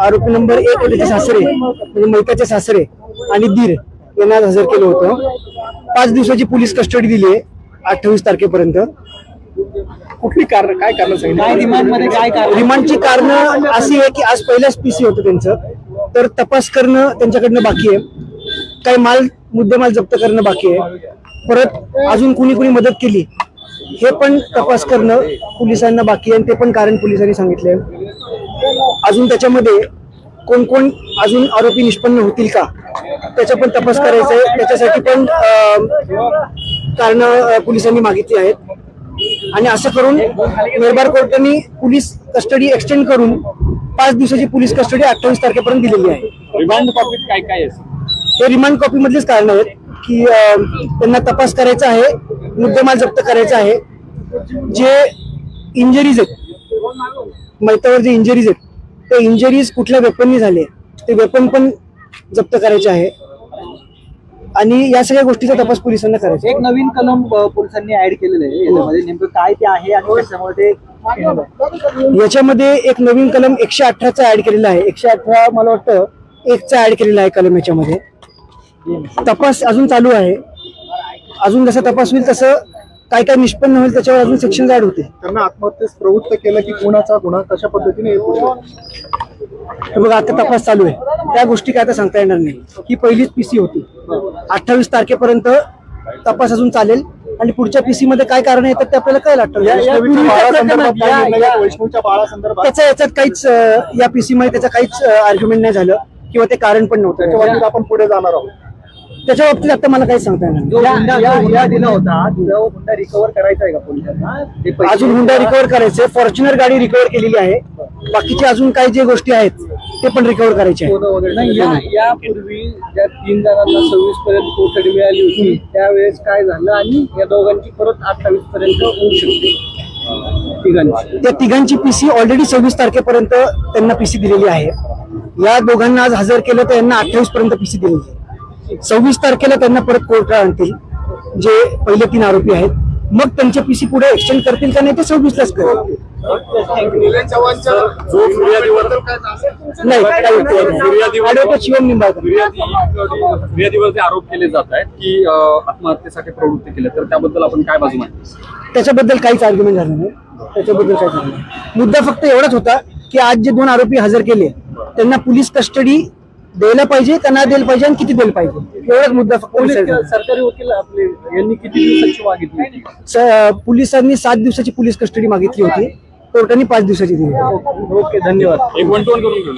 आरोपी नंबर 1 त्याचे सासरे म्हणजे मैताचे सासरे आणि दीर यांना हजर केलं होतं. 5 दिवसाची पोलीस कस्टडी दिली आहे 28 तारखेपर्यंत. कुठली कारण, काय कारण सांगितलं? रिमांडमध्ये काय कारण? रिमांडची कारणं अशी आहे की आज पहिलाच पीसी होतं त्यांचं, तर तपास करणं त्यांच्याकडनं बाकी आहे. काही मुद्देमाल जप्त करणं बाकी आहे. परत अजून कुणी मदत केली हे पण तपास करणं पोलिसांना बाकी आहे, आणि ते पण कारण पोलिसांनी सांगितले. अजून त्याच्यामध्ये कोण कोण अजून आरोपी निष्पन्न होतील का त्याचा पण तपास करायचा आहे. त्याच्यासाठी पण कारण पोलिसांनी मागितली आहेत. आणि असं करून मेहरबार कोर्टाने पोलीस कस्टडी एक्सटेंड करून 5 दिवसाची पोलीस कस्टडी 28 तारखेपर्यंत दिलेली आहे. रिमांड कॉपीत काय काय आहे? हे रिमांड कॉपी मधलेच कारण आहेत की त्यांना तपास करायचा आहे, मुद्देमाल जप्त करायचा आहे. जे इंजरीज आहेत मैतावर, जे इंजरीज आहेत ते इंजरीज कुठल्या वेपननी झाले ते वेपन पण जप्त करायचे आहे. आणि या सगळ्या गोष्टीचा तपास पोलिसांना करायचा. एक नवीन कलम पोलिसांनी ऍड केलेलं आहे याच्यामध्ये, नेमकं काय ते आहे आणि कशामुळे ते? याच्यामध्ये एक नवीन कलम 118चा ऍड केलेला आहे. 118 मला वाटतं 1चा ऍड केलेला आहे कलम. याच्यामध्ये तपास अजून चालू आहे. अजून जसा तपास होईल तसं काय काय निष्पन्न होईल त्याच्यावर अजून सेक्शन ऍड होते. त्यांना आत्महत्येस प्रवृत्त केलं की कोणाचा गुन्हा कशा पद्धतीने बघा आता तपास चालू आहे, त्या गोष्टी काय आता सांगता येणार नाही. ही पहिलीच पीसी होती. 28 तारखेपर्यंत तपास अजून चालेल आणि पुढच्या पीसी मध्ये काय कारण येतात ते आपल्याला कळेल. वैष्णवच्या बाळासंदर्भात त्याच्या याच्यात काहीच या पीसी मध्ये त्याचं काहीच आर्ग्युमेंट नाही झालं किंवा ते कारण पण नव्हतं. त्याच्या बाबतीत आपण पुढे जाणार आहोत. त्याच्या बाबतीत आता मला काहीच सांगता येणार नाही. हुंडा दिला होता, तो हुंडा रिकव्हर करायचा आहे का पोलिसांना? अजून हुंडा रिकव्हर करायचे. फॉर्च्युनर गाडी रिकव्हर केलेली आहे. बाकीचे अजून काही जे गोष्टी आहेत ते पण रिकव्हर करायचे आहेत. यापूर्वी ज्या 3 जणांना 26 पर्यंत कोठडी मिळाली होती त्यावेळेस काय झालं आणि या दोघांची परत 28 पर्यंत होऊ शकते तिघांची? त्या तिघांची पीसी ऑलरेडी 26 तारखेपर्यंत त्यांना पीसी दिलेली आहे. या दोघांना आज हजर केलं तर यांना 28 पर्यंत पीसी दिलेली आहे. 26 तारखेला त्यांना परत कोर्टात आणतील जे पहिले 3 आरोपी आहेत. मग त्यांचे पीसी पुढे एक्सटेंड करतील का नाही ते 26लाच करतील. शिवम निंबाळकर फिर्यादीवरती आरोप केले जात आहेत की आत्महत्येसाठी प्रवृत्त केले, तर त्याबद्दल आपण काय बाजू मांडतो? त्याच्याबद्दल काहीच आर्ग्युमेंट झालं नाही. त्याच्याबद्दल काय झालं नाही. मुद्दा फक्त एवढाच होता की आज जे 2 आरोपी हजर केले त्यांना पोलीस कस्टडी द्यायला पाहिजे का नाही द्यायला पाहिजे आणि किती द्यायला पाहिजे एवढाच मुद्दा फक्त. सरकारी वकील आपले यांनी किती दिवसाची मागितली? पोलिसांनी 7 दिवसाची पोलीस कस्टडी मागितली होती. कोर्टाने 5 दिवसाची दिली. ओके, धन्यवाद. एक 1-2 करून घेऊ.